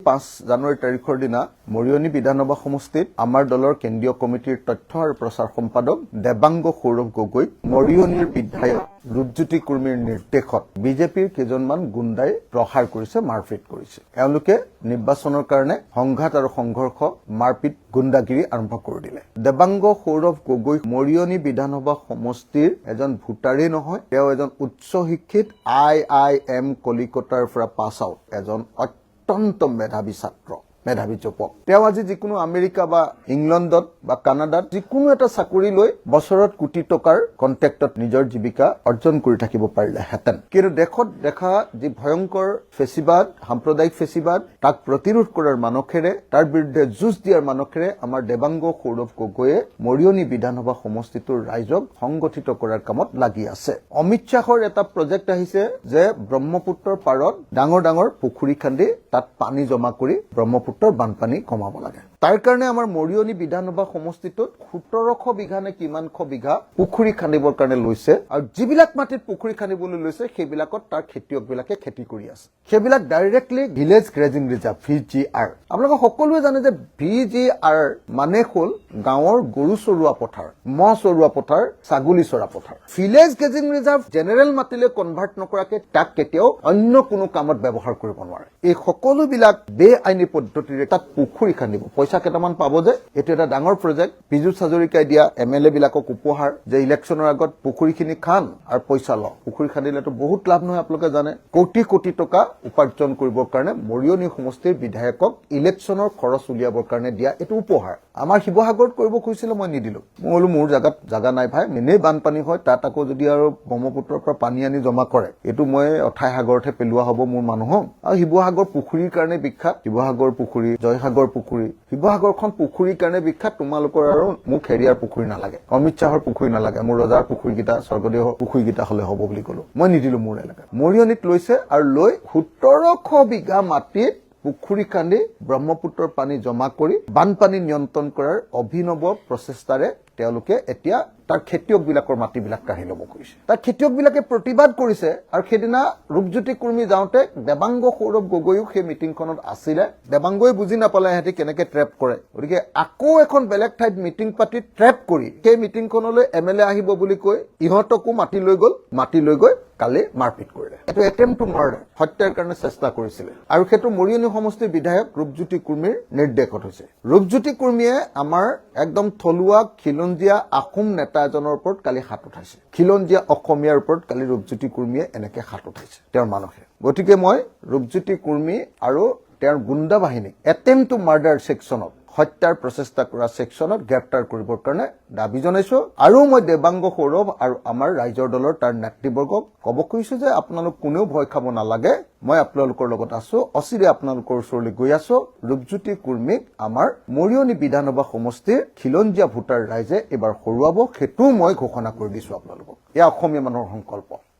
5 জানুৱাৰী তাৰিখৰ দিনা মৰিয়নি বিধানসভা সমষ্টিত আমাৰ দলৰ কেন্দ্ৰীয় কমিটিৰ তথ্য আৰু প্ৰচাৰ সম্পাদক দেবাংগ সৌৰভ গগৈ মৰিয়নিৰ বিধায়ক ৰূপজ্যোতি কুৰ্মীৰ নিৰ্দেশত বিজেপিৰ কেইজনমান গুণ্ডাই প্ৰহাৰ কৰিছে, মাৰপিট কৰিছে। এওঁলোকে নিৰ্বাচনৰ কাৰণে সংঘাত আৰু সংঘৰ্ষ, মাৰপিট, গুণ্ডাগিৰি আৰম্ভ কৰি দিলে। দেবাংগ সৌৰভ গগৈ মৰিয়নি বিধানসভা সমষ্টিৰ এজন ভোটাৰেই নহয়, তেওঁ এজন উচ্চ শিক্ষিত IIM কলিকতাৰ পৰা পাছ আউট এজন অত্যন্ত মেধাৱী ছাত্ৰ, মেধাৱী যুৱক। তেওঁ আজি যিকোনো আমেৰিকা বা ইংলেণ্ডত বা কানাডাত যিকোনো এটা চাকৰি লৈ বছৰত কোটি টকাৰ কণ্টেক্টত নিজৰ জীৱিকা অৰ্জন কৰি থাকিব পাৰিলেহেঁতেন। কিন্তু দেশত দেখা যি ভয়ংকৰ ফেচিবাদ, সাম্প্ৰদায়িক ফেচিবাদ, তাক প্ৰতিৰোধ কৰাৰ মানসেৰে, তাৰ বিৰুদ্ধে যুঁজ দিয়াৰ মানসেৰে আমাৰ দেবাংগ সৌৰভ গগৈয়ে মৰিয়নি বিধানসভা সমষ্টিটোৰ ৰাইজক সংগঠিত কৰাৰ কামত লাগি আছে। অমিত শ্বাহৰ এটা প্ৰজেক্ট আহিছে যে ব্ৰহ্মপুত্ৰৰ পাৰত ডাঙৰ ডাঙৰ পুখুৰী খান্দি তাত পানী জমা কৰি ব্ৰহ্মপুত্ৰৰ বানপানী কমাব লাগে। তাৰ কাৰণে আমাৰ মৰিয়নি বিধানসভা সমষ্টিটোত 1700 বিঘা নে কিমানশ বিঘা পুখুৰী খান্দিবৰ কাৰণে লৈছে, আৰু যিবিলাক মাটিত পুখুৰী খান্দিবলৈ লৈছে সেইবিলাকত তাৰ খেতিয়কবিলাকে খেতি কৰি আছে। সেইবিলাক directly village grazing reserve VGR। আপোনালোকে সকলোৱে জানে যে VGR মানে হ'ল গাঁৱৰ গৰু চৰোৱা পথাৰ, মহ চৰোৱা পথাৰ, ছাগলী চৰা পথাৰ। ভিলেজ গ্ৰেজিং ৰিজাৰ্ভ জেনেৰেল মাটিলৈ কনভাৰ্ট নকৰাকে তাক কেতিয়াও অন্য কোনো কামত ব্যৱহাৰ কৰিব নোৱাৰে। এই সকলোবিলাক বেআইনী পদ্ধতিৰে তাত পুখুৰী খান্দিব, পইচা কেইটামান পাব যে এইটো এটা ডাঙৰ প্ৰজেক্ট। বিজু হাজৰিকাই দিয়া MLA বিলাকক উপহাৰ যে ইলেকশ্যনৰ আগত পুখুৰীখিনি খান আৰু পইচা লওঁ। পুখুৰী খান্দিলেতো বহুত লাভ নহয়, আপোনালোকে জানে। কোটি কোটি টকা উপাৰ্জন কৰিবৰ কাৰণে মৰিয়নি সমষ্টিৰ বিধায়কক ইলেকশ্যনৰ খৰচ উলিয়াবৰ কাৰণে দিয়া এইটো উপহাৰ। আমাৰ শিৱসাগৰত কৰিব খুজিছিলে, মই নিদিলো। মই বোলো মোৰ জাগাত জাগা নাই ভাই, এনেই বানপানী হয়, তাত আকৌ যদি আৰু ব্ৰহ্মপুত্ৰৰ পৰা পানী আনি জমা কৰে, এইটো মই অথাই সাগৰতহে পেলোৱা হ'ব মোৰ মানুহক। আৰু শিৱসাগৰ পুখুৰীৰ কাৰণে বিখ্যাত, শিৱসাগৰ পুখুৰী, জয়সাগৰ পুখুৰী। শিৱসাগৰখন পুখুৰীৰ কাৰণে বিখ্যাত, তোমালোকৰ আৰু মোক হেৰিয়াৰ পুখুৰী নালাগে, অমিত শ্বাহৰ পুখুৰী নালাগে, মোৰ ৰজাৰ পুখুৰীকেইটা, স্বৰ্গদেৱৰ পুখুৰীকেইটা হলে হ'ব বুলি ক'লো। মই নিদিলো মোৰ এলেকাত। মৰিয়নিত লৈছে আৰু লৈ 1700 বিঘা মাটিত পুখুৰী খান্দি ব্ৰহ্মপুত্ৰৰ পানী জমা কৰি বানপানী নিয়ন্ত্ৰণ কৰাৰ অভিনৱ প্ৰচেষ্টাৰে তেওঁলোকে এতিয়া তাৰ খেতিয়কবিলাকৰ মাটিবিলাক কাঢ়ি ল'ব খুজিছে। তাৰ খেতিয়কবিলাকে প্ৰতিবাদ কৰিছে, আৰু সেইদিনা ৰূপজ্যোতি কুৰ্মী যাওঁতে দেবাংগ সৌৰভ গগৈও সেই মিটিংখনত আছিলে। দেবাংগই বুজি নাপালে সিহঁতি কেনেকে ট্ৰেপ কৰে, গতিকে আকৌ এখন বেলেগ ঠাইত মিটিং পাতি ট্ৰেপ কৰি সেই মিটিংখনলৈ MLA আহিব বুলি কৈ ইহঁতকো মাতি লৈ গ'ল, মাতি লৈ গৈ কালি মাৰপিট কৰিলে। এইটো এটেম্প টু মাৰ্ডাৰ, হত্যাৰ কাৰণে চেষ্টা কৰিছিলে, আৰু সেইটো মৰিয়নি সমষ্টিৰ বিধায়ক ৰূপজ্যোতি কুৰ্মীৰ নিৰ্দেশত হৈছে। ৰূপজ্যোতি কুৰ্মীয়ে আমাৰ একদম থলুৱা খিলঞ্জীয়া আহোম নেতা এজনৰ ওপৰত কালি হাত উঠাইছে। খিলঞ্জীয়া অসমীয়াৰ ওপৰত কালি ৰূপজ্যোতি কুৰ্মীয়ে এনেকে হাত উঠাইছে তেওঁৰ মানসে। গতিকে মই ৰূপজ্যোতি কুৰ্মী আৰু তেওঁৰ গুণ্ডা বাহিনীক এটেম্প টু মাৰ্ডাৰ ছেকশ্যনত, হত্যাৰ প্ৰচেষ্টা কৰা ছেকশ্যনত গ্ৰেপ্তাৰ কৰিবৰ কাৰণে দাবী জনাইছো। আৰু মই দেবাংগ সৌৰভ আৰু আমাৰ ৰাইজৰ দলৰ তাৰ নেতৃবৰ্গক ক'ব খুজিছো যে আপোনালোক কোনেও ভয় খাব নালাগে, মই আপোনালোকৰ লগত আছো, অচিৰে আপোনালোকৰ ওচৰলৈ গৈ আছো। ৰূপজ্যোতি কুৰ্মীক আমাৰ মৰিয়নি বিধানসভা সমষ্টিৰ খিলঞ্জীয়া ভোটাৰ ৰাইজে এইবাৰ হৰুৱাব, সেইটোও মই ঘোষণা কৰি দিছো আপোনালোকক। এয়া অসমীয়া মানুহৰ সংকল্প।